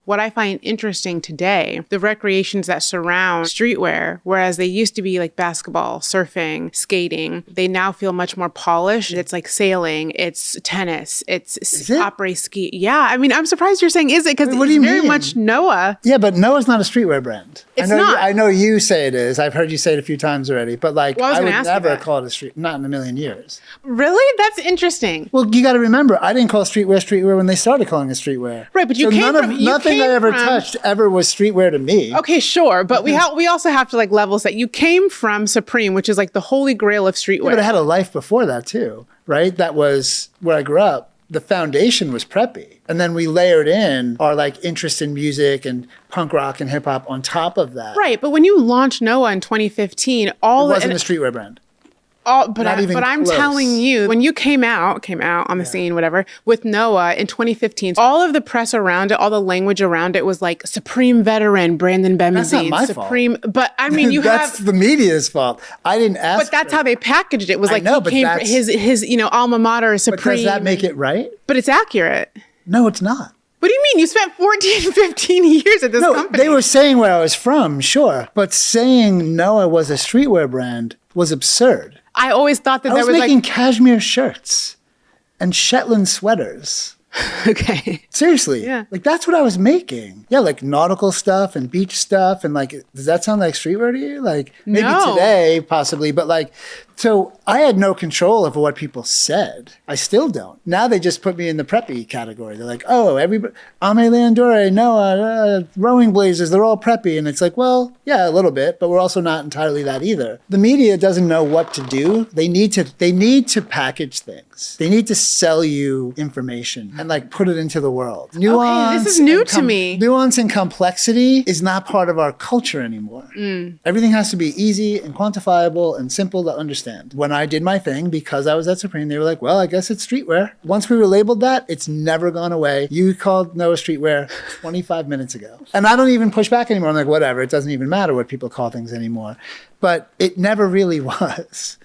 what I find interesting today, the recreations that surround streetwear, whereas they used to be like basketball, surfing, skating, they now feel much more polished. It's like sailing, it's tennis, it's après ski. Yeah, I mean, I'm surprised you're saying is it because it's very much Noah. Yeah, but Noah's not a streetwear brand. It's not. I know you say it is. I've heard you say it a few times already, but like I would never call it a street, not in a million years. Really? That's interesting. Well, you got to remember, I didn't call streetwear when they started calling it streetwear. Right, but you came from nothing I ever touched ever was streetwear to me. Okay, sure, but we also have to like level set. You came from Supreme, which is like the holy grail of streetwear. Yeah, but I had a life before that too, right? That was where I grew up. The foundation was preppy. And then we layered in our like interest in music and punk rock and hip hop on top of that. Right, but when you launched Noah in 2015, it wasn't a streetwear brand. But I'm telling you, when you came out on the scene, whatever, with Noah in 2015, all of the press around it, all the language around it was like Supreme veteran, Brendon Babenzien. That's not my fault. But I mean, that's the media's fault. I didn't ask. But that's how they packaged it. It was like he came from his alma mater is Supreme. But does that make it right? But it's accurate. No, it's not. What do you mean? You spent 14, 15 years at this company. They were saying where I was from, sure. But saying Noah was a streetwear brand was absurd. I always thought that I was making cashmere shirts and Shetland sweaters. Okay. Seriously. Yeah. Like that's what I was making. Yeah, like nautical stuff and beach stuff. And like, does that sound like streetwear to you? Like maybe today, possibly, but like, so I had no control over what people said. I still don't. Now they just put me in the preppy category. They're like, oh, everybody, Ame Leandore, Noah, Rowing Blazers, they're all preppy. And it's like, well, yeah, a little bit, but we're also not entirely that either. The media doesn't know what to do. They need to package things. They need to sell you information and like put it into the world. Nuance. Okay, this is new to me. Nuance and complexity is not part of our culture anymore. Everything has to be easy and quantifiable and simple to understand. When I did my thing, because I was at Supreme, they were like, well, I guess it's streetwear. Once we were labeled that, it's never gone away. You called Noah streetwear 25 minutes ago. And I don't even push back anymore. I'm like, whatever, it doesn't even matter what people call things anymore. But it never really was.